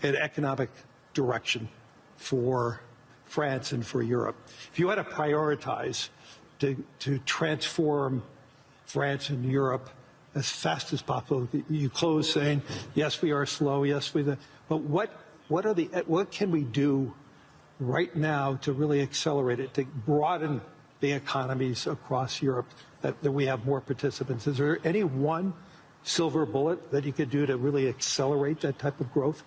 an economic direction for France and for Europe. If you had to prioritize to transform France and Europe as fast as possible, you close saying, yes, we are slow, yes, but what can we do right now to really accelerate it, to broaden the economies across Europe, that we have more participants? Is there any one silver bullet that you could do to really accelerate that type of growth?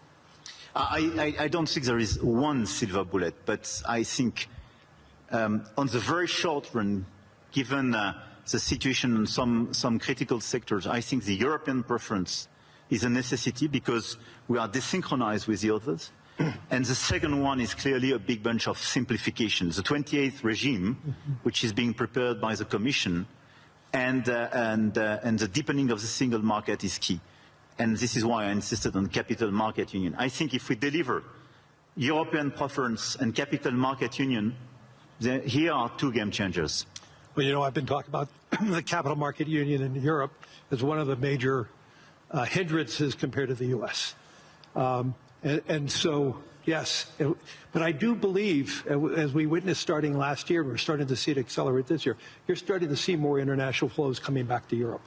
I don't think there is one silver bullet, but I think on the very short run, given the situation in some critical sectors, I think the European preference is a necessity because we are desynchronized with the others. And the second one is clearly a big bunch of simplifications. The 28th regime, which is being prepared by the Commission, and the deepening of the single market is key. And this is why I insisted on capital market union. I think if we deliver European preference and capital market union, here are two game changers. Well, you know, I've been talking about the capital market union in Europe as one of the major hindrances compared to the U.S. And so, yes, but I do believe, as we witnessed starting last year, we're starting to see it accelerate this year, you're starting to see more international flows coming back to Europe.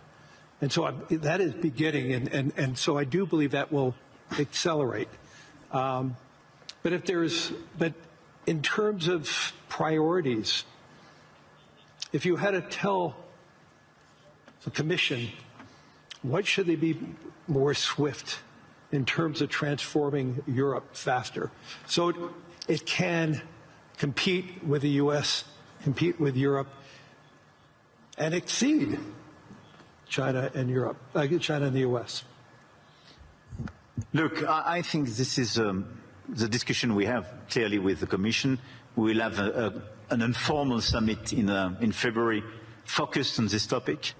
And so that is beginning, and so I do believe that will accelerate. But in terms of priorities, if you had to tell the Commission, what should they be more swift in terms of transforming Europe faster, so it can compete with the U.S., compete with Europe, and exceed China and Europe, China and the U.S.? Look, I think this is the discussion we have clearly with the Commission. We will have an informal summit in February focused on this topic.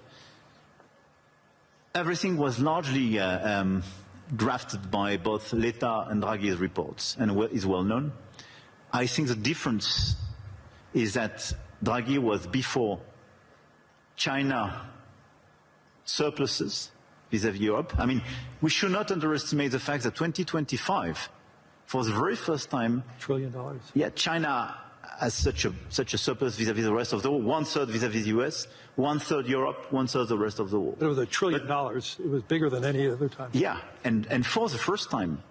Everything was largely drafted by both Letta and Draghi's reports and is well known. I think the difference is that Draghi was before China surpluses vis-à-vis Europe. I mean, we should not underestimate the fact that 2025, for the very first time, $1 trillion. Yeah, China has such a surplus vis-à-vis the rest of the world, one-third vis-à-vis the US, one-third Europe, one-third the rest of the world. But it was $1 trillion. It was bigger than any other time. Yeah, and for the first time,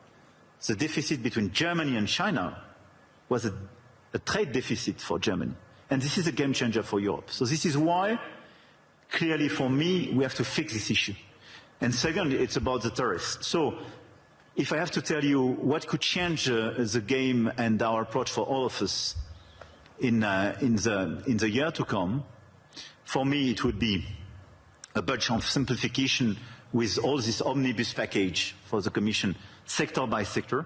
the deficit between Germany and China was a trade deficit for Germany. And this is a game changer for Europe. So this is why, clearly for me, we have to fix this issue. And second, it's about the tariffs. So if I have to tell you what could change the game and our approach for all of us in the year to come, for me it would be a bunch of simplification with all this omnibus package for the Commission, sector by sector,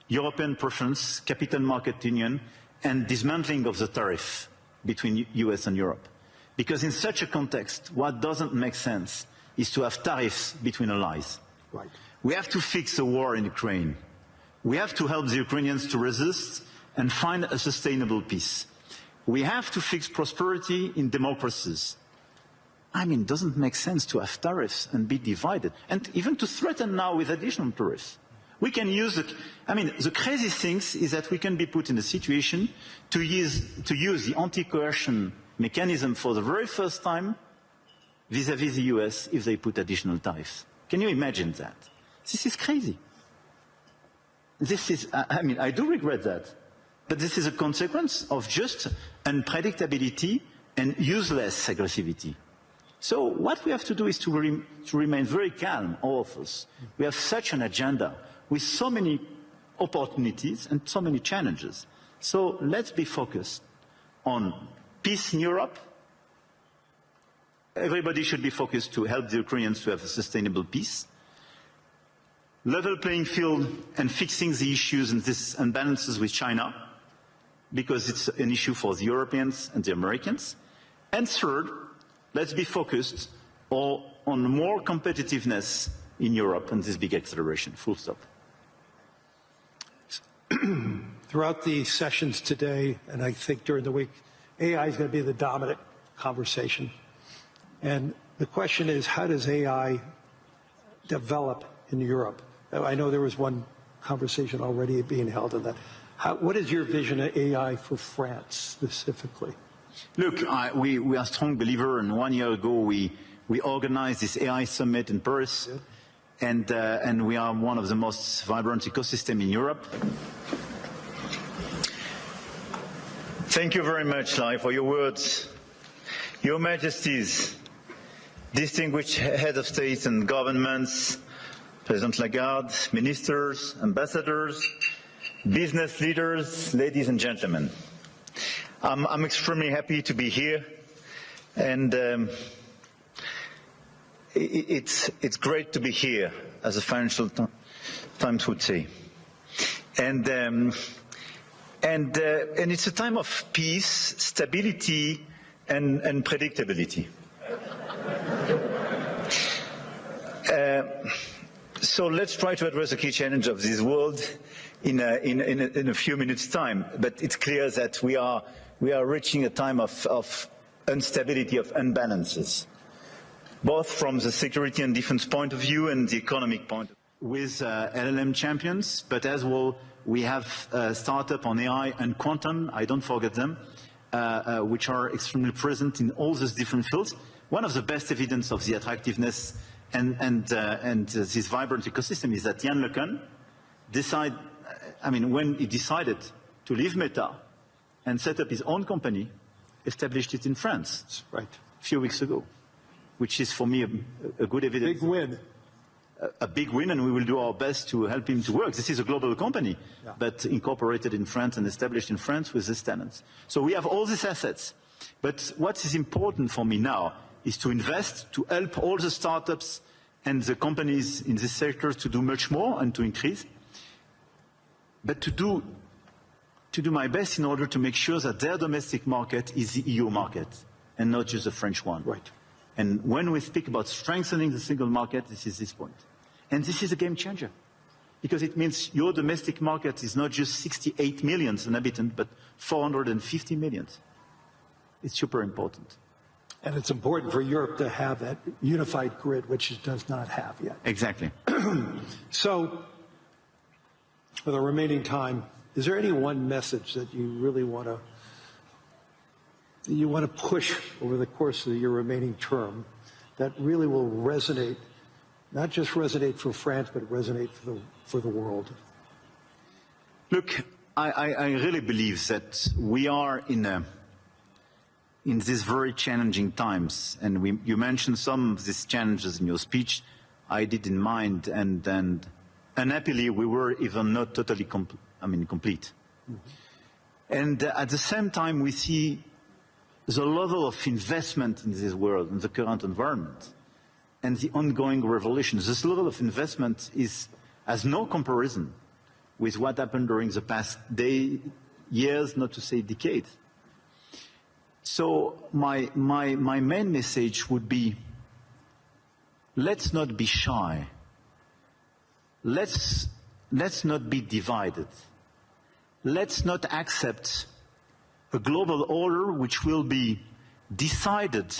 European preference, capital market union, and dismantling of the tariff between US and Europe. Because in such a context, what doesn't make sense is to have tariffs between allies. Right. We have to fix the war in Ukraine. We have to help the Ukrainians to resist and find a sustainable peace. We have to fix prosperity in democracies. I mean, it doesn't make sense to have tariffs and be divided, and even to threaten now with additional tariffs. We can use the crazy thing is that we can be put in a situation to use the anti-coercion mechanism for the very first time vis-à-vis the US if they put additional tariffs. Can you imagine that? This is crazy. This is, I do regret that. But this is a consequence of just unpredictability and useless aggressivity. So what we have to do is to remain very calm, all of us. We have such an agenda with so many opportunities and so many challenges. So let's be focused on peace in Europe. Everybody should be focused to help the Ukrainians to have a sustainable peace. Level playing field and fixing the issues and this imbalances with China, because it's an issue for the Europeans and the Americans. And third, let's be focused on more competitiveness in Europe and this big acceleration, full stop. Throughout the sessions today, and I think during the week, AI is going to be the dominant conversation. And the question is, how does AI develop in Europe? I know there was one conversation already being held on that. What is your vision of AI for France specifically? Look, we are strong believer, and 1 year ago we organized this AI summit in Paris, and we are one of the most vibrant ecosystem in Europe. Thank you very much, Lai, for your words. Your Majesties, distinguished heads of state and governments, President Lagarde, ministers, ambassadors, business leaders, ladies and gentlemen. I'm extremely happy to be here, and it's great to be here, as the Financial Times would say. And it's a time of peace, stability, and predictability. So let's try to address the key challenge of this world in a few minutes' time. But it's clear that we are reaching a time of instability, of imbalances, both from the security and defense point of view and the economic point of view. With LLM champions, but as well, we have startup on AI and quantum, I don't forget them, which are extremely present in all these different fields. One of the best evidence of the attractiveness and this vibrant ecosystem is that Yann LeCun when he decided to leave Meta and set up his own company, established it in France, right, a few weeks ago, which is for me a good evidence. Big win. A big win, and we will do our best to help him to work. This is a global company, but incorporated in France and established in France with these tenants. So we have all these assets. But what is important for me now is to invest, to help all the startups and the companies in this sector to do much more and to increase, but to do my best in order to make sure that their domestic market is the EU market and not just the French one. Right. And when we speak about strengthening the single market, this is this point. And this is a game changer, because it means your domestic market is not just 68 million inhabitants, but 450 million. It's super important. And it's important for Europe to have that unified grid, which it does not have yet. Exactly. So, for the remaining time, is there any one message that you really want to push over the course of your remaining term that really will resonate, not just resonate for France, but resonate for the world? Look, I really believe that we are in these very challenging times, and you mentioned some of these challenges in your speech. I did in mind, and unhappily we were even not totally complete. Mm-hmm. And at the same time, we see the level of investment in this world, in the current environment, and the ongoing revolution. This level of investment has no comparison with what happened during the past years, not to say decades. So my main message would be, let's not be shy. Let's not be divided. Let's not accept a global order which will be decided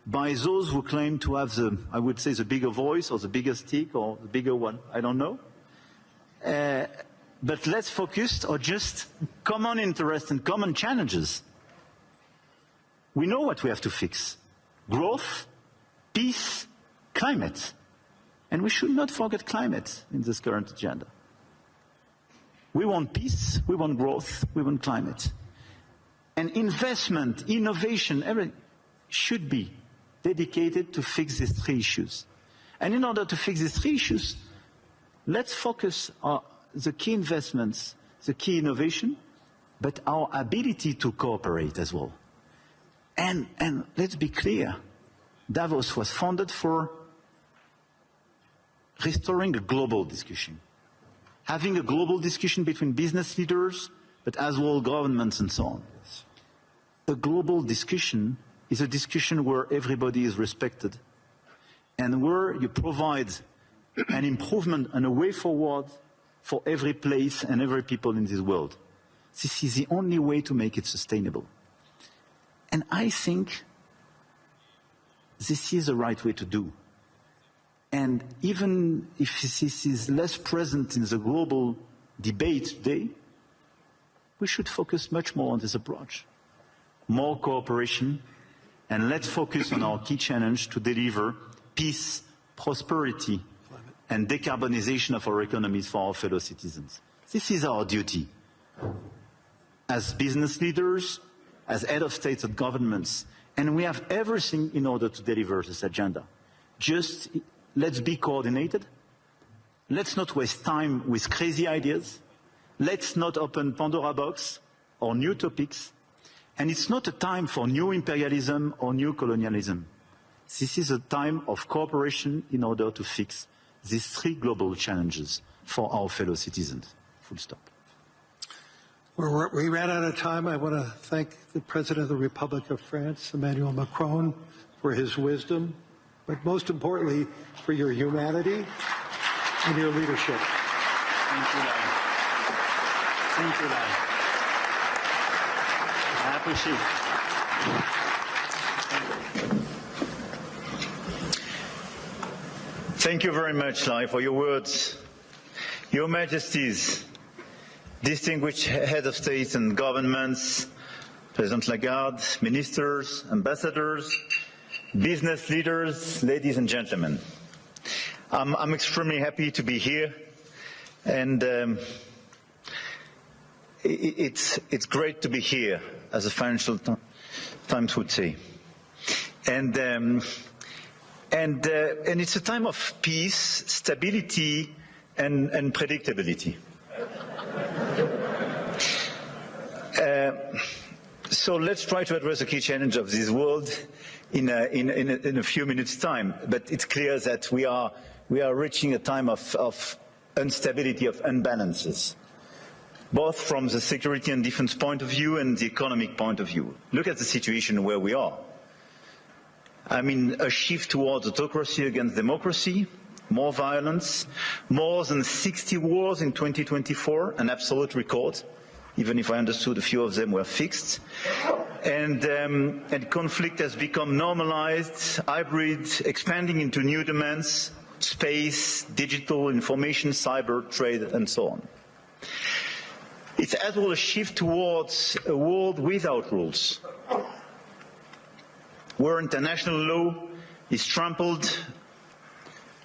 by those who claim to have I would say, the bigger voice or the bigger stick or the bigger one. I don't know. But let's focus on just common interests and common challenges. We know what we have to fix: growth, peace, climate. And we should not forget climate in this current agenda. We want peace, we want growth, we want climate. And investment, innovation, everything should be dedicated to fix these three issues. And in order to fix these three issues, let's focus on the key investments, the key innovation, but our ability to cooperate as well. And let's be clear, Davos was founded for restoring a global discussion, having a global discussion between business leaders, but as well governments and so on. A global discussion is a discussion where everybody is respected and where you provide an improvement and a way forward for every place and every people in this world. This is the only way to make it sustainable. And I think this is the right way to do. And even if this is less present in the global debate today, we should focus much more on this approach. More cooperation, and let's focus on our key challenge to deliver peace, prosperity, and decarbonization of our economies for our fellow citizens. This is our duty. As business leaders, as head of states and governments, and we have everything in order to deliver this agenda. Just let's be coordinated. Let's not waste time with crazy ideas. Let's not open Pandora box or new topics. And it's not a time for new imperialism or new colonialism. This is a time of cooperation in order to fix these three global challenges for our fellow citizens. Full stop. We ran out of time. I want to thank the President of the Republic of France, Emmanuel Macron, for his wisdom, but most importantly, for your humanity and your leadership. Thank you, Larry. Thank you, Larry. I appreciate it. Thank you very much, Larry, for your words. Your Majesties, distinguished heads of state and governments, President Lagarde, ministers, ambassadors, business leaders, ladies and gentlemen. I'm extremely happy to be here, and it's great to be here, as the Financial Times would say. And it's a time of peace, stability, and predictability. So let's try to address the key challenge of this world in a few minutes' time. But it's clear that we are reaching a time of instability, of imbalances, both from the security and defense point of view and the economic point of view. Look at the situation where we are. I mean, a shift towards autocracy against democracy, more violence, more than 60 wars in 2024, an absolute record, even if I understood a few of them were fixed. And conflict has become normalized, hybrid, expanding into new domains, space, digital, information, cyber, trade, and so on. It's as well a shift towards a world without rules, where international law is trampled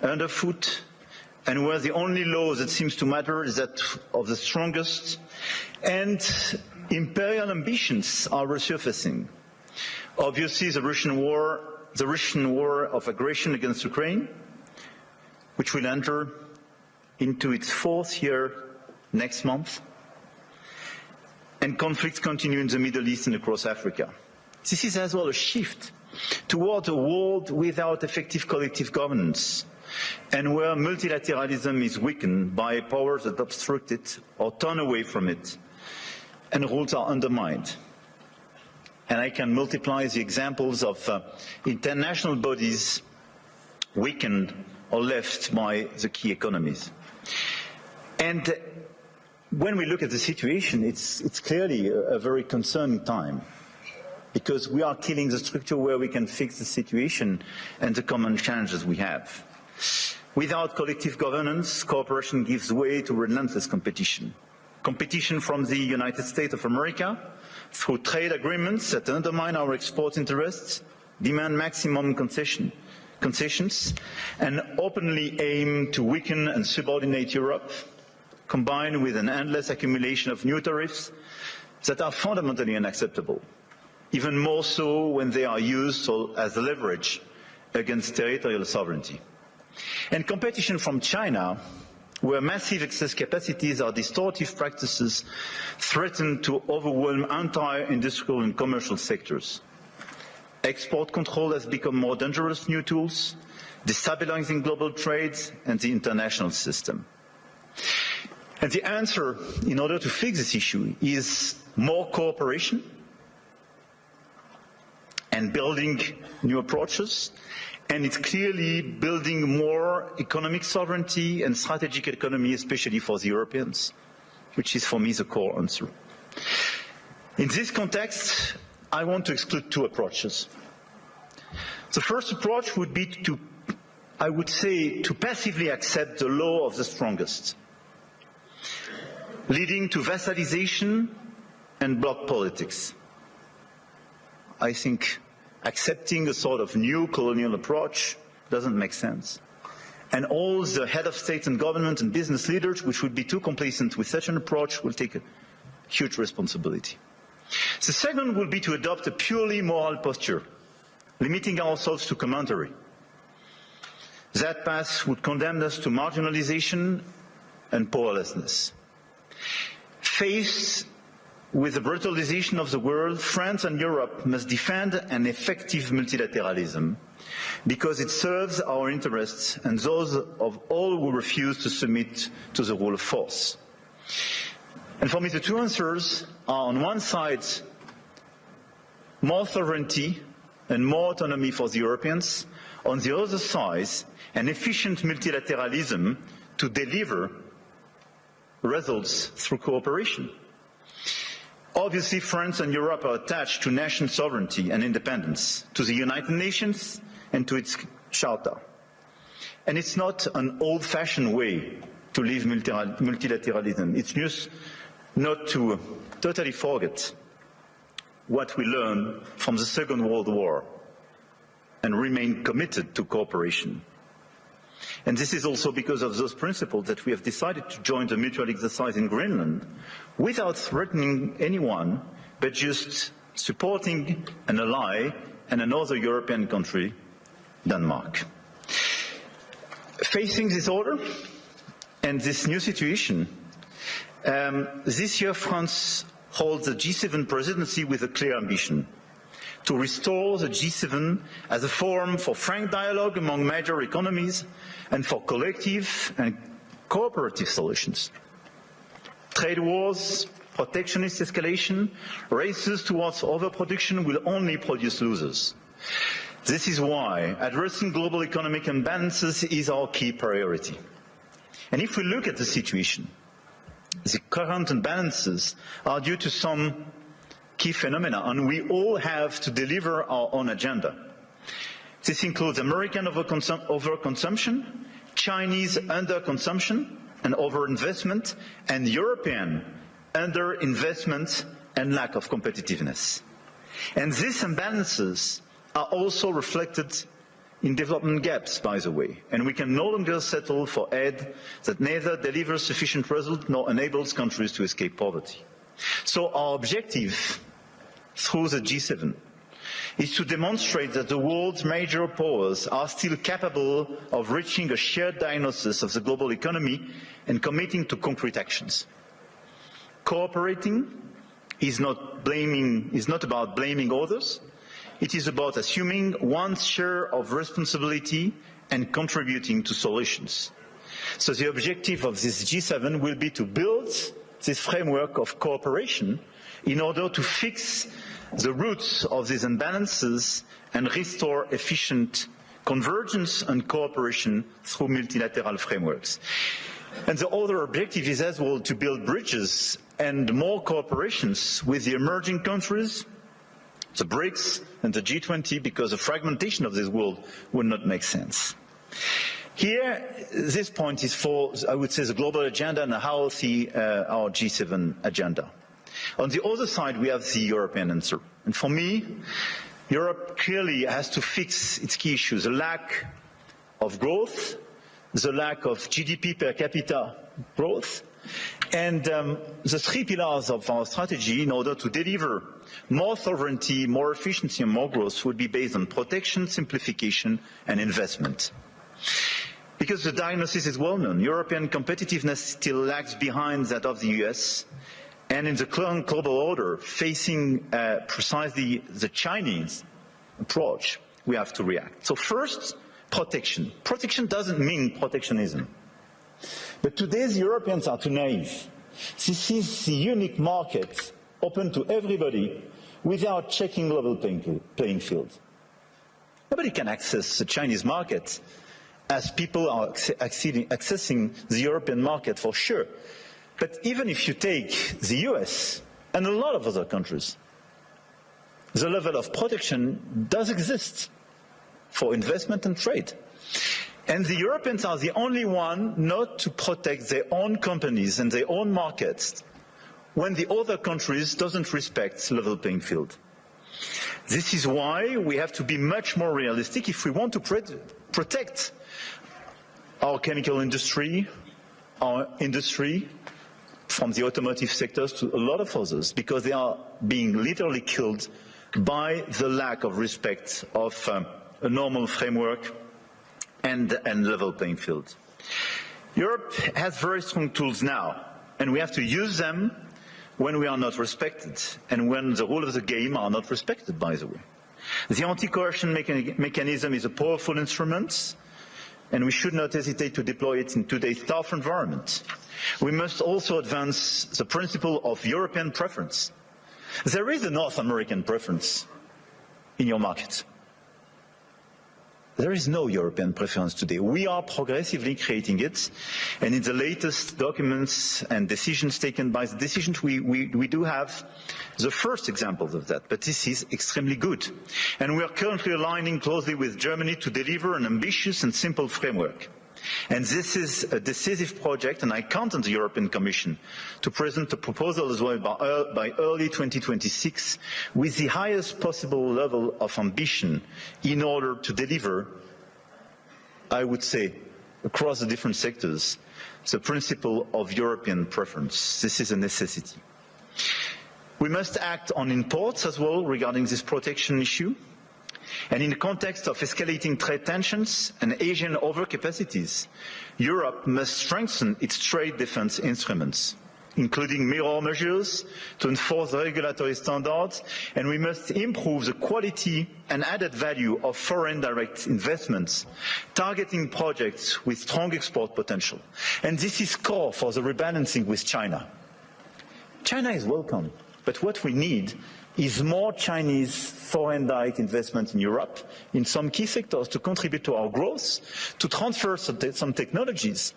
underfoot, and where the only law that seems to matter is that of the strongest, and imperial ambitions are resurfacing. Obviously, the Russian war of aggression against Ukraine, which will enter into its fourth year next month, and conflicts continue in the Middle East and across Africa. This is as well a shift toward a world without effective collective governance, and where multilateralism is weakened by powers that obstruct it or turn away from it, and rules are undermined. And I can multiply the examples of international bodies weakened or left by the key economies. And when we look at the situation, it's clearly a very concerning time, because we are killing the structure where we can fix the situation and the common challenges we have. Without collective governance, cooperation gives way to relentless competition. Competition from the United States of America through trade agreements that undermine our export interests, demand maximum concessions, and openly aim to weaken and subordinate Europe, combined with an endless accumulation of new tariffs that are fundamentally unacceptable, even more so when they are used as leverage against territorial sovereignty. And competition from China, where massive excess capacities or distortive practices threaten to overwhelm entire industrial and commercial sectors. Export control has become more dangerous new tools, destabilizing global trade and the international system. And the answer, in order to fix this issue, is more cooperation and building new approaches. And it's clearly building more economic sovereignty and strategic autonomy, especially for the Europeans, which is for me the core answer. In this context, I want to exclude two approaches. The first approach would be to I would say, to passively accept the law of the strongest, leading to vassalization and bloc politics. I think accepting a sort of new colonial approach doesn't make sense. And all the head of state and government and business leaders, which would be too complacent with such an approach, will take a huge responsibility. The second will be to adopt a purely moral posture, limiting ourselves to commentary. That path would condemn us to marginalization and powerlessness. Faced with the brutalization of the world, France and Europe must defend an effective multilateralism because it serves our interests and those of all who refuse to submit to the rule of force. And for me, the two answers are, on one side, more sovereignty and more autonomy for the Europeans. On the other side, an efficient multilateralism to deliver results through cooperation. Obviously, France and Europe are attached to national sovereignty and independence, to the United Nations and to its charter. And it's not an old-fashioned way to live multilateralism. It's just not to totally forget what we learned from the Second World War and remain committed to cooperation. And this is also because of those principles that we have decided to join the mutual exercise in Greenland without threatening anyone, but just supporting an ally and another European country, Denmark. Facing this order and this new situation, this year France holds the G7 presidency with a clear ambition: to restore the G7 as a forum for frank dialogue among major economies and for collective and cooperative solutions. Trade wars, protectionist escalation, races towards overproduction will only produce losers. This is why addressing global economic imbalances is our key priority. And if we look at the situation, the current imbalances are due to some key phenomena, and we all have to deliver our own agenda. This includes American overconsumption, Chinese underconsumption and overinvestment, and European underinvestment and lack of competitiveness. And these imbalances are also reflected in development gaps, by the way, and we can no longer settle for aid that neither delivers sufficient results nor enables countries to escape poverty. So our objective through the G7 is to demonstrate that the world's major powers are still capable of reaching a shared diagnosis of the global economy and committing to concrete actions. Cooperating is not about blaming others. It is about assuming one's share of responsibility and contributing to solutions. So the objective of this G7 will be to build this framework of cooperation in order to fix the roots of these imbalances and restore efficient convergence and cooperation through multilateral frameworks. And the other objective is as well to build bridges and more cooperations with the emerging countries, the BRICS and the G20, because the fragmentation of this world would not make sense. Here, this point is for, I would say, the global agenda and how our G7 agenda. On the other side, we have the European answer. And for me, Europe clearly has to fix its key issues: the lack of growth, the lack of GDP per capita growth, and the three pillars of our strategy in order to deliver more sovereignty, more efficiency and more growth would be based on protection, simplification and investment. Because the diagnosis is well known, European competitiveness still lags behind that of the US, and in the current global order, facing precisely the Chinese approach, we have to react. So first, protection. Protection doesn't mean protectionism. But today's Europeans are too naive. This is the unique market open to everybody without checking level playing field. Nobody can access the Chinese market as people are accessing the European market for sure. But even if you take the US and a lot of other countries, the level of protection does exist for investment and trade. And the Europeans are the only one not to protect their own companies and their own markets when the other countries doesn't respect level playing field. This is why we have to be much more realistic if we want to protect our chemical industry, our industry, from the automotive sectors to a lot of others, because they are being literally killed by the lack of respect of a normal framework and level playing field. Europe has very strong tools now, and we have to use them when we are not respected and when the rules of the game are not respected, by the way. The anti-coercion mechanism is a powerful instrument, and we should not hesitate to deploy it in today's tough environment. We must also advance the principle of European preference. There is a North American preference in your market. There is no European preference today. We are progressively creating it, and in the latest documents and decisions taken by the decisions, we do have the first examples of that, but this is extremely good. And we are currently aligning closely with Germany to deliver an ambitious and simple framework. And this is a decisive project, and I count on the European Commission to present a proposal as well by early 2026 with the highest possible level of ambition in order to deliver, I would say, across the different sectors, the principle of European preference. This is a necessity. We must act on imports as well regarding this protection issue. And in the context of escalating trade tensions and Asian overcapacities, Europe must strengthen its trade defense instruments, including mirror measures to enforce regulatory standards, and we must improve the quality and added value of foreign direct investments, targeting projects with strong export potential. And this is core for the rebalancing with China. China is welcome, but what we need is more Chinese foreign direct investment in Europe in some key sectors to contribute to our growth, to transfer some technologies,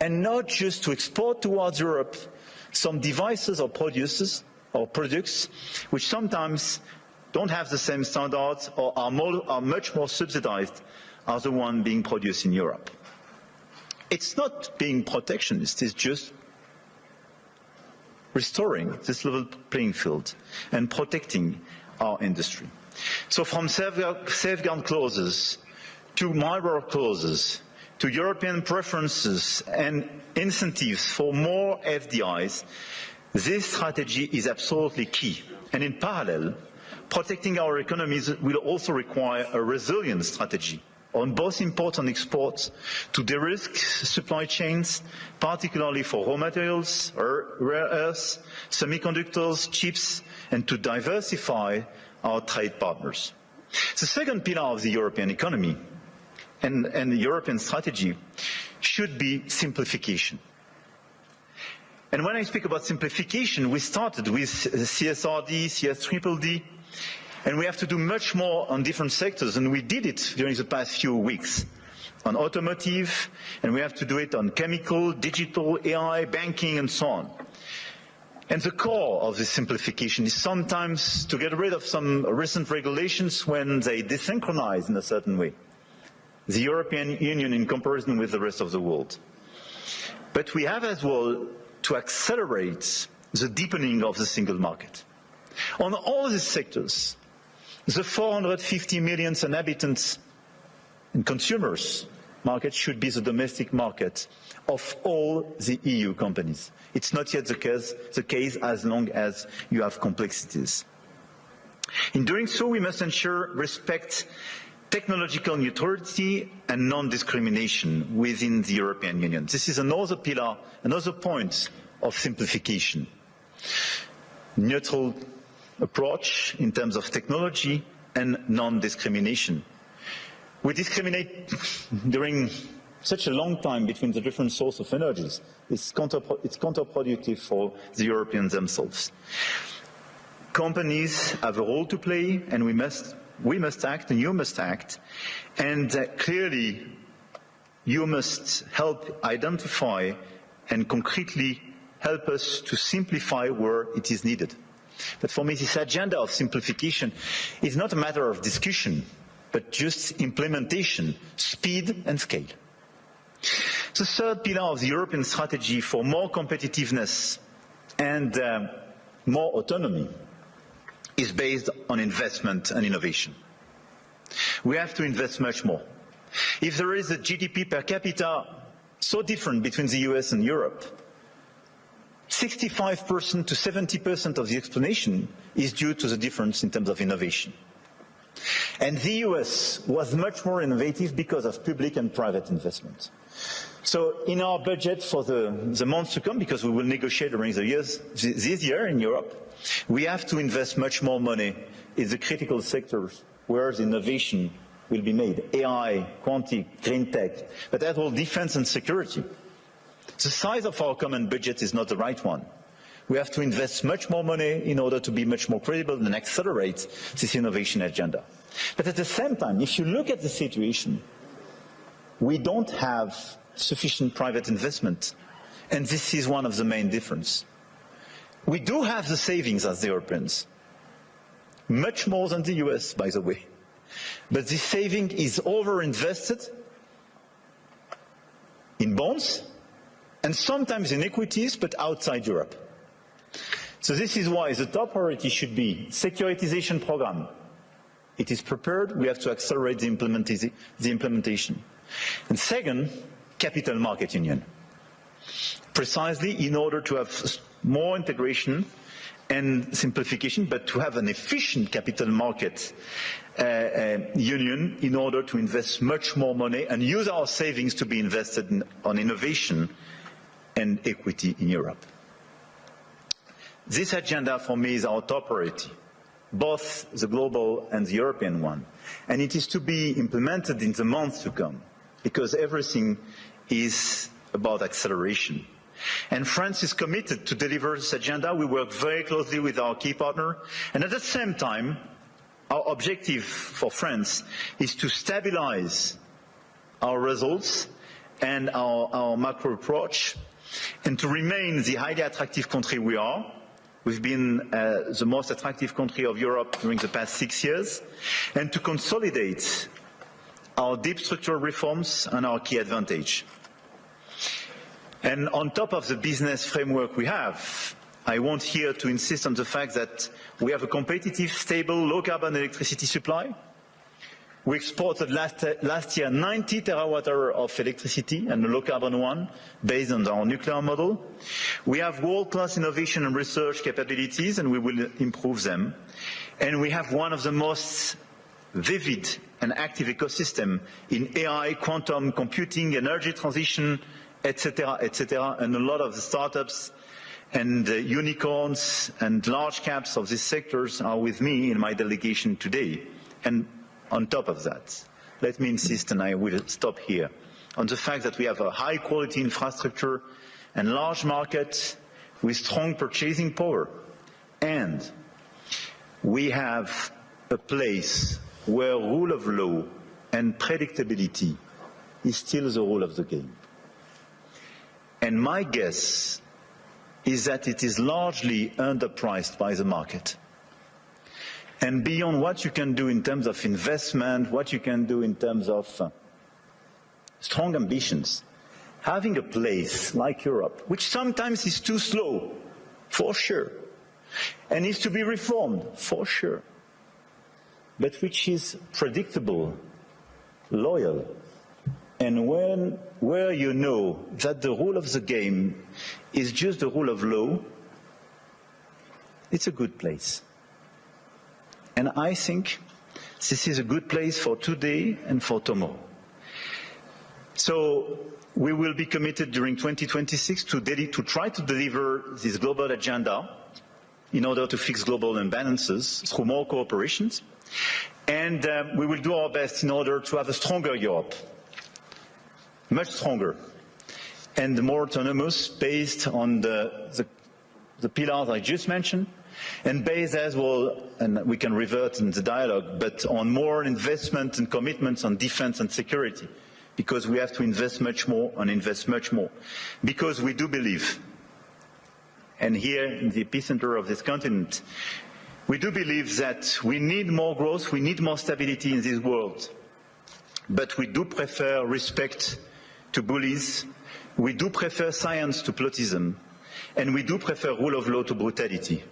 and not just to export towards Europe some devices or products which sometimes don't have the same standards or are much more subsidized as the one being produced in Europe. It's not being protectionist, it's just restoring this level playing field and protecting our industry. So from safeguard clauses to mirror clauses to European preferences and incentives for more FDIs, this strategy is absolutely key. And in parallel, protecting our economies will also require a resilient strategy on both imports and exports to de-risk supply chains, particularly for raw materials, rare earths, semiconductors, chips, and to diversify our trade partners. The second pillar of the European economy and the European strategy should be simplification. And when I speak about simplification, we started with CSRD, CSDDD, and we have to do much more on different sectors, and we did it during the past few weeks on automotive, and we have to do it on chemical, digital, AI, banking, and so on. And the core of this simplification is sometimes to get rid of some recent regulations when they desynchronize in a certain way the European Union in comparison with the rest of the world. But we have as well to accelerate the deepening of the single market. On all these sectors, the 450 million inhabitants and consumers market should be the domestic market of all the EU companies. It's not yet the case as long as you have complexities. In doing so, we must ensure respect, technological neutrality and non-discrimination within the European Union. This is another pillar, another point of simplification. Neutral approach in terms of technology and non-discrimination. We discriminate during such a long time between the different sources of energies. It's counterproductive for the Europeans themselves. Companies have a role to play, and we must act, and you must act. And clearly, you must help identify and concretely help us to simplify where it is needed. But for me, this agenda of simplification is not a matter of discussion. but just implementation, speed and scale. The third pillar of the European strategy for more competitiveness and more autonomy is based on investment and innovation. We have to invest much more. If there is a GDP per capita so different between the US and Europe, 65% to 70% of the explanation is due to the difference in terms of innovation. And the US was much more innovative because of public and private investment. So in our budget for the months to come, because we will negotiate during the years, this year in Europe, we have to invest much more money in the critical sectors where the innovation will be made. AI, quantum, green tech, but that will defense and security. The size of our common budget is not the right one. We have to invest much more money in order to be much more credible and accelerate this innovation agenda. But at the same time, if you look at the situation, we don't have sufficient private investment. And this is one of the main differences. We do have the savings as the Europeans, much more than the US, by the way. But this saving is overinvested in bonds and sometimes in equities, but outside Europe. So this is why the top priority should be securitization program. It is prepared, we have to accelerate the implementation. And second, capital market union. Precisely in order to have more integration and simplification, but to have an efficient capital market union in order to invest much more money and use our savings to be invested on innovation and equity in Europe. This agenda for me is our top priority, both the global and the European one. And it is to be implemented in the months to come, because everything is about acceleration. And France is committed to deliver this agenda. We work very closely with our key partner. And at the same time, our objective for France is to stabilize our results and our macro approach, and to remain the highly attractive country we are. We've been the most attractive country of Europe during the past 6 years, and to consolidate our deep structural reforms and our key advantage. And on top of the business framework we have, I want here to insist on the fact that we have a competitive, stable, low-carbon electricity supply. We exported last year 90 terawatt-hours of electricity, and a low-carbon one, based on our nuclear model. We have world-class innovation and research capabilities, and we will improve them. And we have one of the most vivid and active ecosystem in AI, quantum computing, energy transition, etc., and a lot of the startups and unicorns and large caps of these sectors are with me in my delegation today. And on top of that, let me insist, and I will stop here, on the fact that we have a high-quality infrastructure and large market with strong purchasing power. And we have a place where rule of law and predictability is still the rule of the game. And my guess is that it is largely underpriced by the market. And beyond what you can do in terms of investment, what you can do in terms of strong ambitions, having a place like Europe, which sometimes is too slow, for sure, and needs to be reformed, for sure, but which is predictable, loyal, and where you know that the rule of the game is just the rule of law, it's a good place. And I think this is a good place for today and for tomorrow. So we will be committed during 2026 to try to deliver this global agenda in order to fix global imbalances through more cooperations. And we will do our best in order to have a stronger Europe, much stronger, and more autonomous, based on the pillars I just mentioned, and based as well, and we can revert in the dialogue, but on more investment and commitments on defense and security, because we have to invest much more and invest much more. Because we do believe, and here in the epicenter of this continent, we We do believe that we need more growth, we need more stability in this world, but we do prefer respect to bullies, we do prefer science to plotism, and we do prefer rule of law to brutality.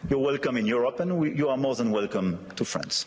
You're welcome in Europe, and you are more than welcome to France.